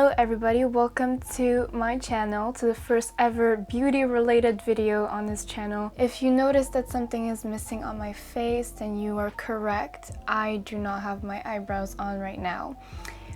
Hello everybody, welcome to my channel, to the first ever beauty related video on this channel. If you notice that something is missing on my face, then you are correct. I do not have my eyebrows on right now,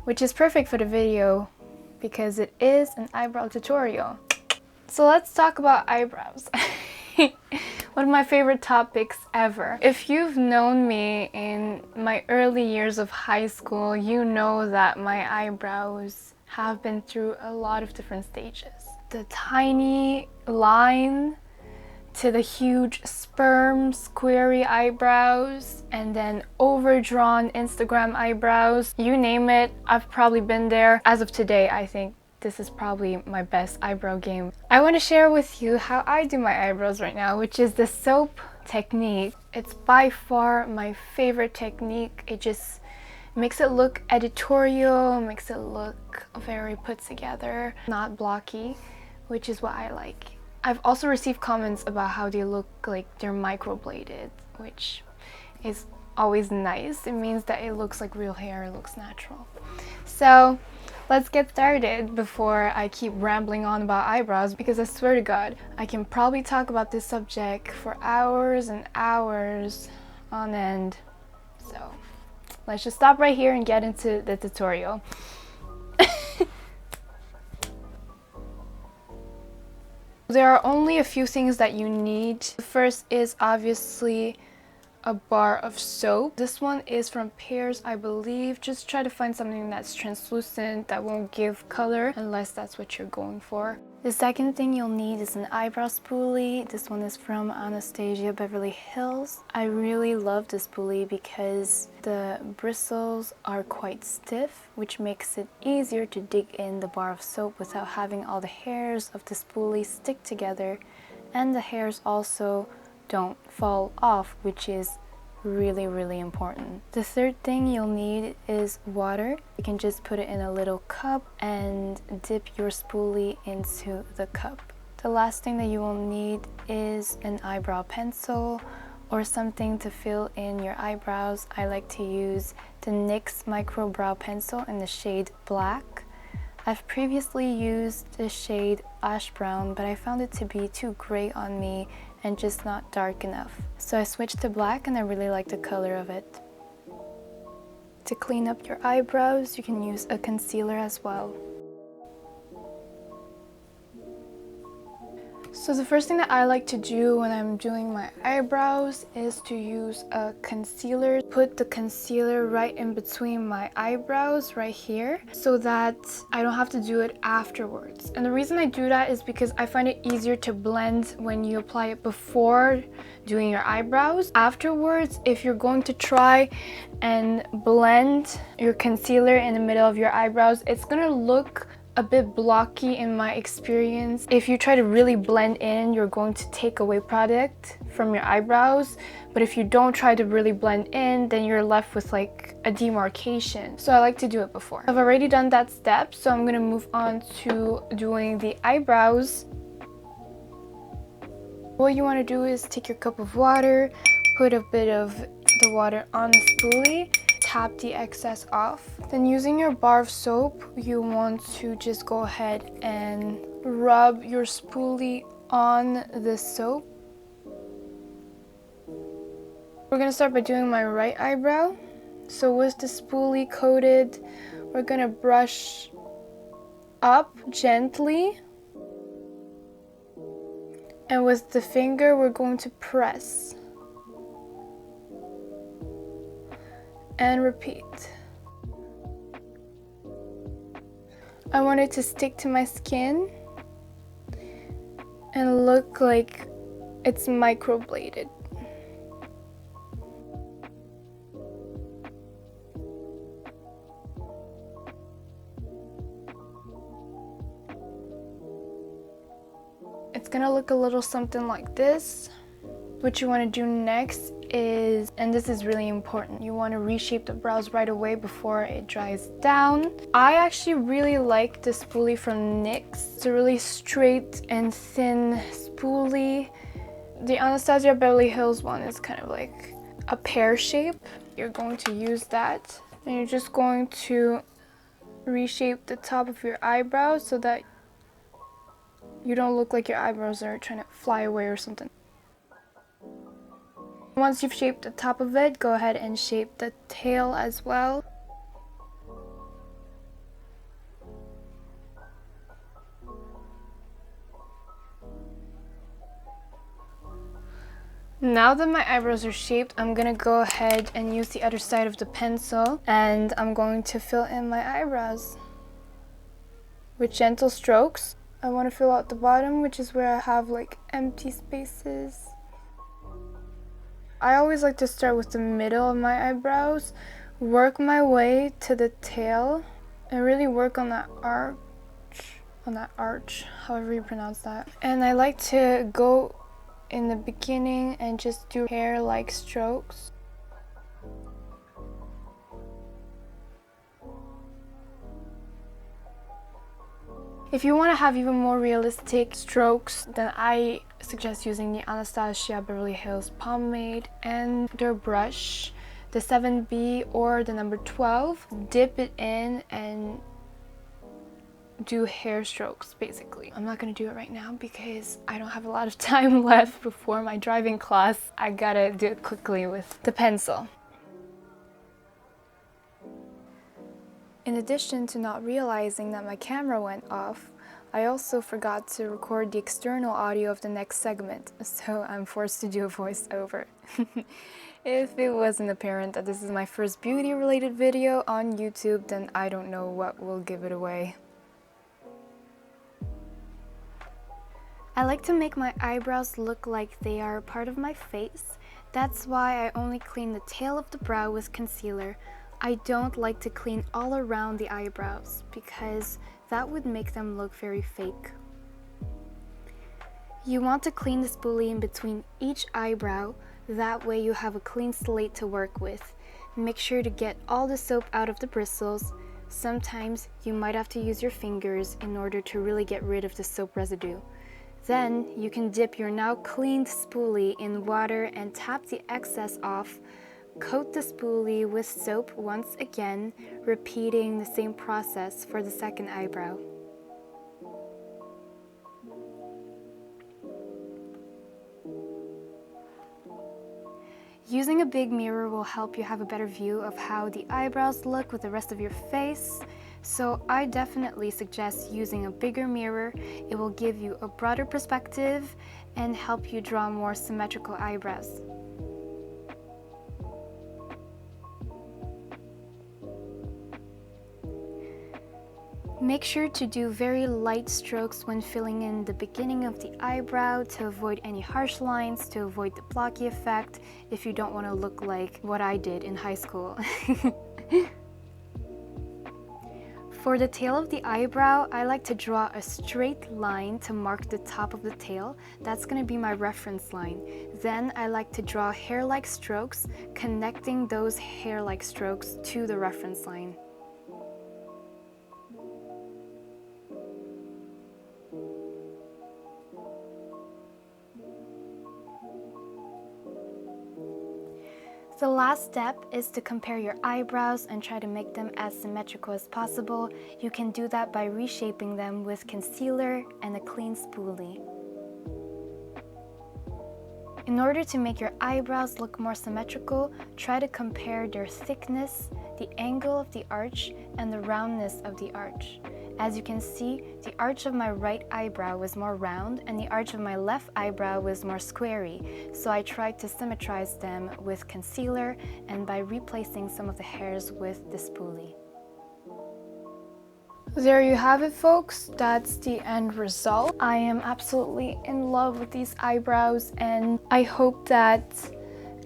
which is perfect for the video because it is an eyebrow tutorial. So let's talk about eyebrows. One of my favorite topics ever. If you've known me in my early years of high school, you know that my eyebrows have been through a lot of different stages. The tiny line to the huge sperm squarey eyebrows, and then overdrawn Instagram eyebrows. You name it, I've probably been there. As of today, I think this is probably my best eyebrow game. I want to share with you how I do my eyebrows right now, which is the soap technique. It's by far my favorite technique. It just makes it look editorial, makes it look very put together, not blocky, which is what I like. I've also received comments about how they look like they're microbladed, which is always nice. It means that it looks like real hair, it looks natural. So let's get started before I keep rambling on about eyebrows, because I swear to God, I can probably talk about this subject for hours and hours on end. So let's just stop right here and get into the tutorial. There are only a few things that you need. The first is obviously a bar of soap. This one is from Pears, I believe. Just try to find something that's translucent, that won't give color, unless that's what you're going for. The second thing you'll need is an eyebrow spoolie. This one is from Anastasia Beverly Hills. I really love this spoolie because the bristles are quite stiff, which makes it easier to dig in the bar of soap without having all the hairs of the spoolie stick together, and the hairs also don't fall off, which is really important. The third thing you'll need is water. You can just put it in a little cup and dip your spoolie into the cup. The last thing that you will need is an eyebrow pencil or something to fill in your eyebrows. I like to use the NYX micro brow pencil in the shade Black. I've previously used the shade Ash Brown, but I found it to be too gray on me and just not dark enough. So I switched to black and I really like the color of it. To clean up your eyebrows, you can use a concealer as well. So the first thing that I like to do when I'm doing my eyebrows is to use a concealer. Put the concealer right in between my eyebrows right here so that I don't have to do it afterwards. And the reason I do that is because I find it easier to blend when you apply it before doing your eyebrows. Afterwards, if you're going to try and blend your concealer in the middle of your eyebrows, it's gonna look a bit blocky in my experience. If you try to really blend in, you're going to take away product from your eyebrows. But if you don't try to really blend in, then you're left with like a demarcation. So I like to do it before. I've already done that step, so I'm gonna move on to doing the eyebrows. What you want to do is take your cup of water, put a bit of the water on the spoolie, tap the excess off. Then using your bar of soap, you want to just go ahead and rub your spoolie on the soap. We're gonna start by doing my right eyebrow. So with the spoolie coated, we're gonna brush up gently. And with the finger, we're going to press. And repeat. I want it to stick to my skin and look like it's microbladed. It's gonna look a little something like this. What you want to do next is, and this is really important, you want to reshape the brows right away before it dries down. I actually really like the spoolie from NYX. It's a really straight and thin spoolie. The Anastasia Beverly Hills one is kind of like a pear shape. You're going to use that and you're just going to reshape the top of your eyebrows so that you don't look like your eyebrows are trying to fly away or something. Once you've shaped the top of it, go ahead and shape the tail as well. Now that my eyebrows are shaped, I'm gonna go ahead and use the other side of the pencil, and I'm going to fill in my eyebrows with gentle strokes. I want to fill out the bottom, which is where I have like empty spaces. I always like to start with the middle of my eyebrows, work my way to the tail, and really work on that arch, however you pronounce that. And I like to go in the beginning and just do hair-like strokes. If you want to have even more realistic strokes, then I suggest using the Anastasia Beverly Hills pomade and their brush, the 7B or the number 12. Dip it in and do hair strokes, basically. I'm not gonna do it right now because I don't have a lot of time left before my driving class. I gotta do it quickly with the pencil. In addition to not realizing that my camera went off, I also forgot to record the external audio of the next segment, so I'm forced to do a voiceover. If it wasn't apparent that this is my first beauty-related video on YouTube, then I don't know what will give it away. I like to make my eyebrows look like they are part of my face. That's why I only clean the tail of the brow with concealer. I don't like to clean all around the eyebrows because that would make them look very fake. You want to clean the spoolie in between each eyebrow, that way you have a clean slate to work with. Make sure to get all the soap out of the bristles. Sometimes you might have to use your fingers in order to really get rid of the soap residue. Then you can dip your now cleaned spoolie in water and tap the excess off. Coat the spoolie with soap once again, repeating the same process for the second eyebrow. Using a big mirror will help you have a better view of how the eyebrows look with the rest of your face. So I definitely suggest using a bigger mirror. It will give you a broader perspective and help you draw more symmetrical eyebrows. Make sure to do very light strokes when filling in the beginning of the eyebrow to avoid any harsh lines, to avoid the blocky effect if you don't want to look like what I did in high school. For the tail of the eyebrow, I like to draw a straight line to mark the top of the tail. That's going to be my reference line. Then I like to draw hair-like strokes, connecting those hair-like strokes to the reference line. The last step is to compare your eyebrows and try to make them as symmetrical as possible. You can do that by reshaping them with concealer and a clean spoolie. In order to make your eyebrows look more symmetrical, try to compare their thickness, the angle of the arch, and the roundness of the arch. As you can see, the arch of my right eyebrow was more round and the arch of my left eyebrow was more squarey, so I tried to symmetrize them with concealer and by replacing some of the hairs with the spoolie. There you have it, folks. That's the end result. I am absolutely in love with these eyebrows and I hope that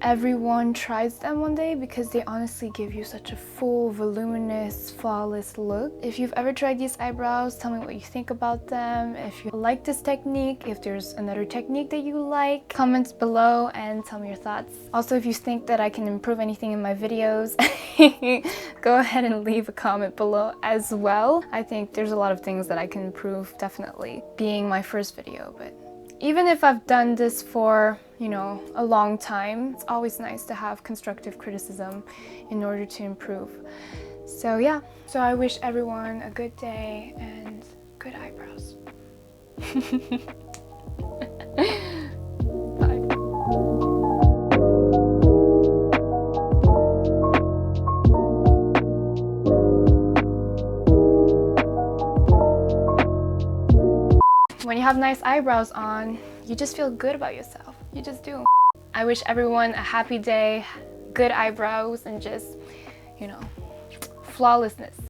everyone tries them one day because they honestly give you such a full, voluminous, flawless look. If you've ever tried these eyebrows, tell me what you think about them. If you like this technique, if there's another technique that you like, comment below and tell me your thoughts. Also, if you think that I can improve anything in my videos, go ahead and leave a comment below as well. I think there's a lot of things that I can improve, definitely, being my first video, but even if I've done this for, a long time, it's always nice to have constructive criticism in order to improve. So yeah, so I wish everyone a good day and good eyebrows. Bye. When you have nice eyebrows on, you just feel good about yourself. You just do. I wish everyone a happy day, good eyebrows, and just, you know, flawlessness.